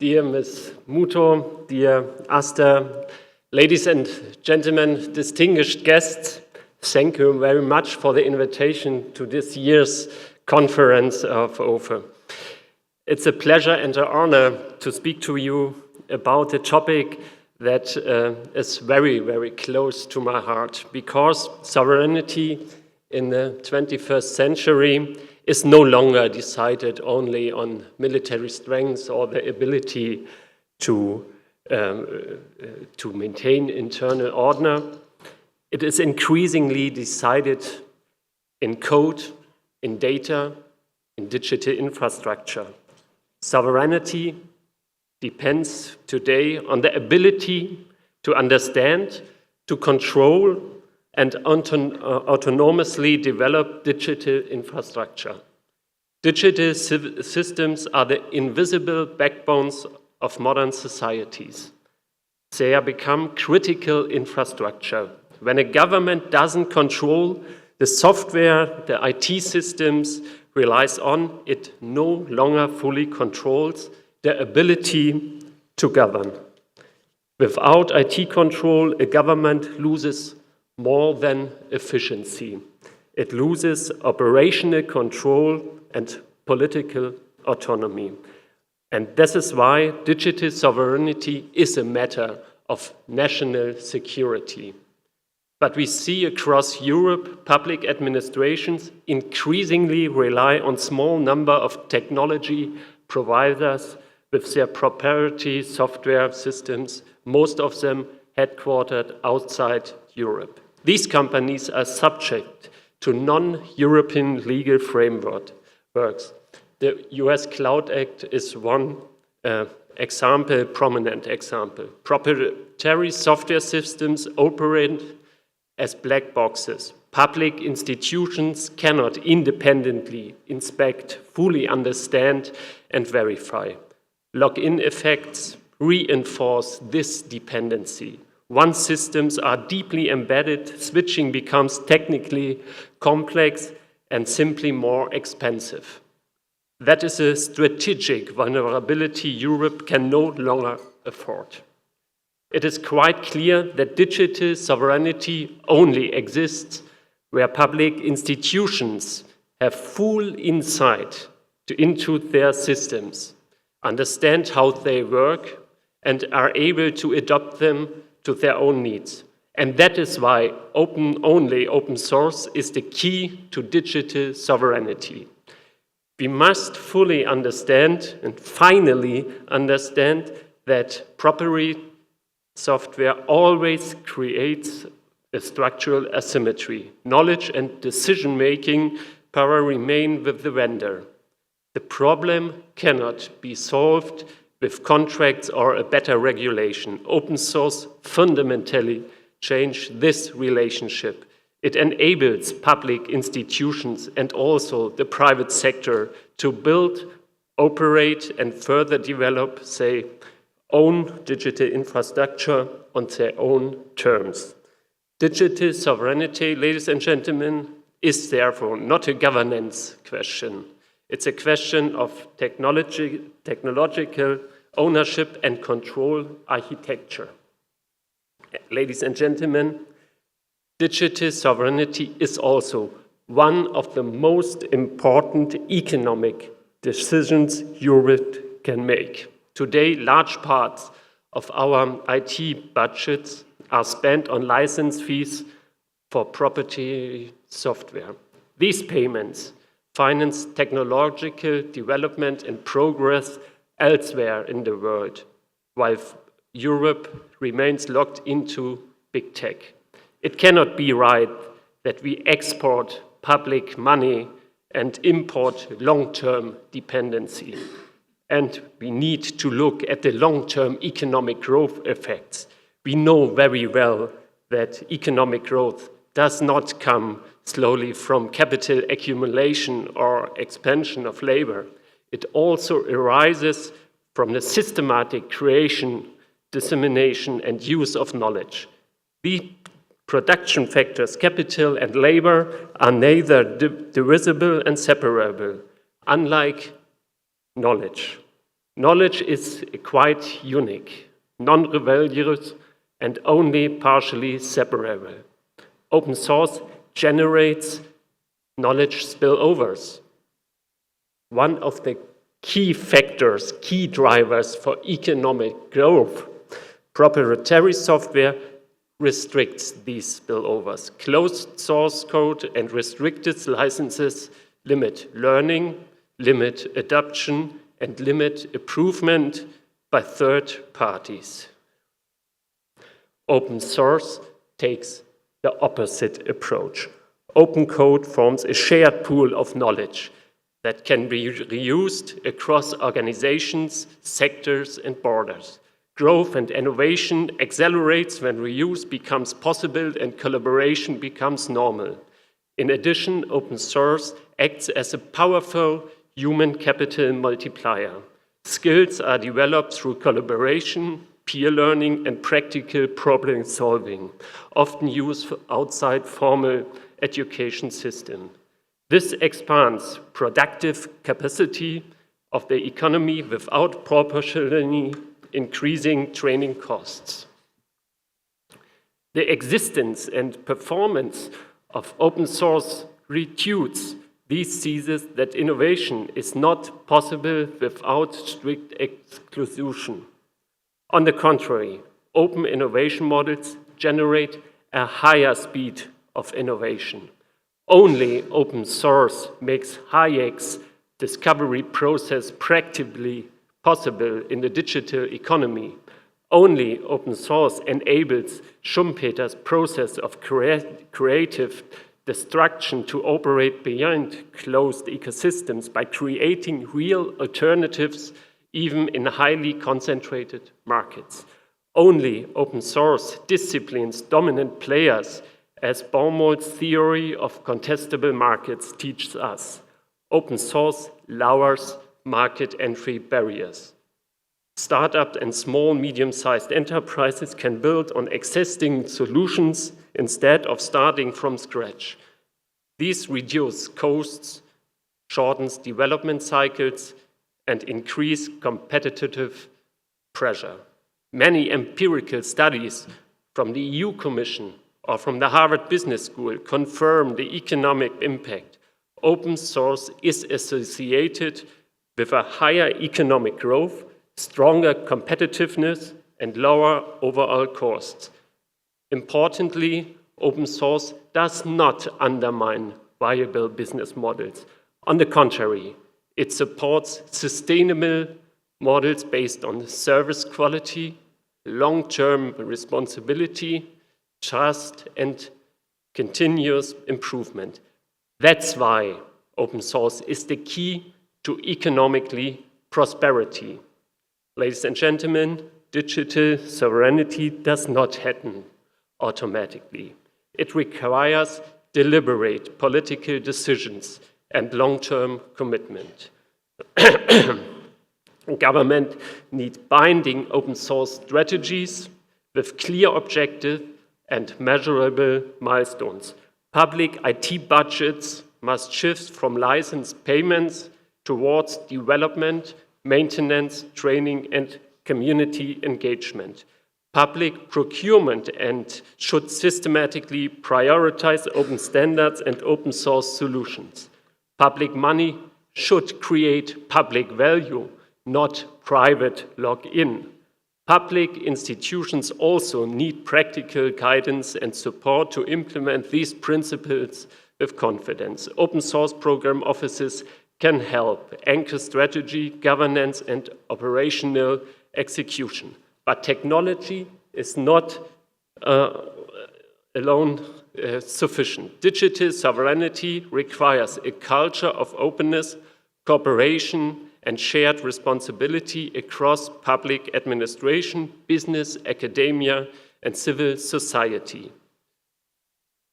Dear Ms. Muto, dear Asta, ladies and gentlemen, distinguished guests, thank you very much for the invitation to this year's conference of OFE. It's a pleasure and an honor to speak to you about a topic that is very, very close to my heart, because sovereignty in the 21st century is no longer decided only on military strength or the ability to maintain internal order. It is increasingly decided in code, in data, in digital infrastructure. Sovereignty depends today on the ability to understand, to control, and autonomously develop digital infrastructure. Digital systems are the invisible backbones of modern societies. They have become critical infrastructure. When a government doesn't control the software the IT systems relies on, it no longer fully controls the ability to govern. Without IT control, a government loses more than efficiency. It loses operational control and political autonomy. And this is why digital sovereignty is a matter of national security. But we see across Europe, public administrations increasingly rely on small number of technology providers with their proprietary software systems, most of them headquartered outside Europe. These companies are subject to non-European legal frameworks. The US Cloud Act is one prominent example. Proprietary software systems operate as black boxes. Public institutions cannot independently inspect, fully understand, and verify. Lock-in effects reinforce this dependency. Once systems are deeply embedded, switching becomes technically complex and simply more expensive. That is a strategic vulnerability Europe can no longer afford. It is quite clear that digital sovereignty only exists where public institutions have full insight into their systems, understand how they work, and are able to adopt them to their own needs. And that is why open source is the key to digital sovereignty. We must fully understand and finally understand that proprietary software always creates a structural asymmetry. Knowledge and decision-making power remain with the vendor. The problem cannot be solved with contracts or a better regulation. Open source fundamentally changed this relationship. It enables public institutions and also the private sector to build, operate, and further develop, say, own digital infrastructure on their own terms. Digital sovereignty, ladies and gentlemen, is therefore not a governance question. It's a question of technological ownership and control architecture. Ladies and gentlemen, digital sovereignty is also one of the most important economic decisions Europe can make. Today, large parts of our IT budgets are spent on license fees for proprietary software. These payments finance technological development and progress elsewhere in the world, while Europe remains locked into big tech. It cannot be right that we export public money and import long-term dependency. And we need to look at the long-term economic growth effects. We know very well that economic growth does not come slowly from capital accumulation or expansion of labor. It also arises from the systematic creation, dissemination, and use of knowledge. The production factors, capital and labor, are neither divisible and separable, unlike knowledge. Knowledge is quite unique, non-rebellious, and only partially separable. Open source generates knowledge spillovers. One of the key factors, key drivers for economic growth, proprietary software restricts these spillovers. Closed source code and restricted licenses limit learning, limit adoption, and limit improvement by third parties. Open source takes the opposite approach. Open code forms a shared pool of knowledge that can be reused across organizations, sectors, and borders. Growth and innovation accelerates when reuse becomes possible and collaboration becomes normal. In addition, open source acts as a powerful human capital multiplier. Skills are developed through collaboration, peer learning, and practical problem solving, often used outside formal education system. This expands productive capacity of the economy without proportionally increasing training costs. The existence and performance of open source refutes these theses that innovation is not possible without strict exclusion. On the contrary, open innovation models generate a higher speed of innovation. Only open source makes Hayek's discovery process practically possible in the digital economy. Only open source enables Schumpeter's process of creative destruction to operate beyond closed ecosystems by creating real alternatives even in highly concentrated markets. Only open source disciplines dominant players, as Baumol's theory of contestable markets teaches us. Open source lowers market entry barriers. Startups and small, medium-sized enterprises can build on existing solutions instead of starting from scratch. These reduce costs, shortens development cycles, and increase competitive pressure. Many empirical studies from the EU Commission or from the Harvard Business School confirm the economic impact. Open source is associated with a higher economic growth, stronger competitiveness, and lower overall costs. Importantly, open source does not undermine viable business models. On the contrary, it supports sustainable models based on service quality, long-term responsibility, trust, and continuous improvement. That's why open source is the key to economically prosperity. Ladies and gentlemen, digital sovereignty does not happen automatically. It requires deliberate political decisions and long-term commitment. Government need binding open source strategies with clear objectives and measurable milestones. Public IT budgets must shift from license payments towards development, maintenance, training, and community engagement. Public procurement should systematically prioritize open standards and open source solutions. Public money should create public value, not private log-in. Public institutions also need practical guidance and support to implement these principles with confidence. Open source program offices can help anchor strategy, governance, and operational execution. But technology is not alone sufficient. Digital sovereignty requires a culture of openness, cooperation, and shared responsibility across public administration, business, academia, and civil society.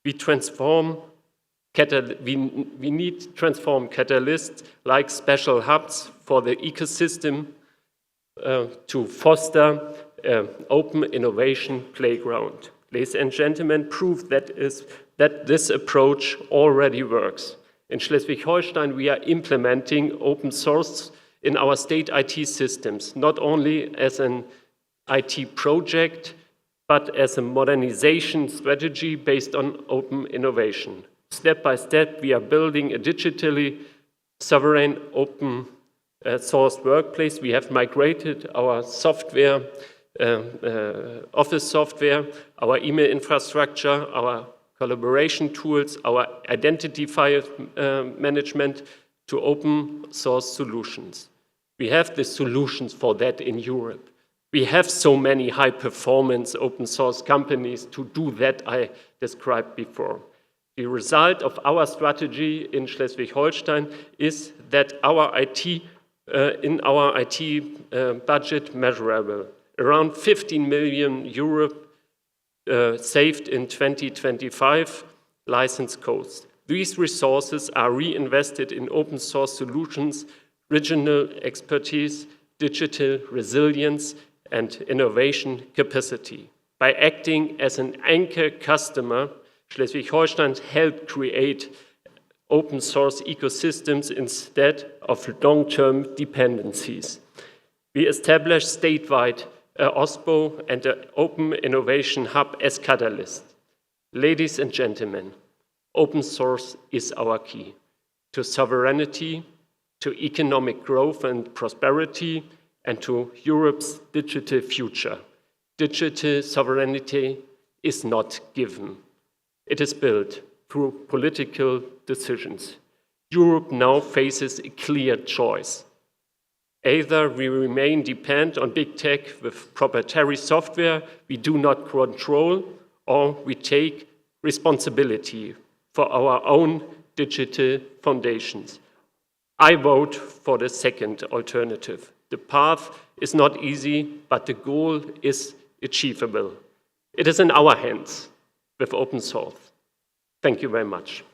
We need transform catalysts like special hubs for the ecosystem to foster open innovation playground. Ladies and gentlemen, proof that this approach already works. In Schleswig-Holstein, we are implementing open source in our state IT systems, not only as an IT project, but as a modernization strategy based on open innovation. Step by step, we are building a digitally sovereign, open source workplace. We have migrated our software, office software, our email infrastructure, our collaboration tools, our identity file management to open source solutions. We have the solutions for that in Europe. We have so many high-performance open source companies to do that I described before. The result of our strategy in Schleswig-Holstein is that our IT, in our IT budget measurable, around 15 million euro saved in 2025 license costs. These resources are reinvested in open source solutions, regional expertise, digital resilience, and innovation capacity. By acting as an anchor customer, Schleswig-Holstein helped create open source ecosystems instead of long-term dependencies. We established statewide OSPO and an Open Innovation Hub as catalyst. Ladies and gentlemen, open source is our key to sovereignty, to economic growth and prosperity, and to Europe's digital future. Digital sovereignty is not given. It is built through political decisions. Europe now faces a clear choice. Either we remain dependent on big tech with proprietary software we do not control, or we take responsibility for our own digital foundations. I vote for the second alternative. The path is not easy, but the goal is achievable. It is in our hands with open source. Thank you very much.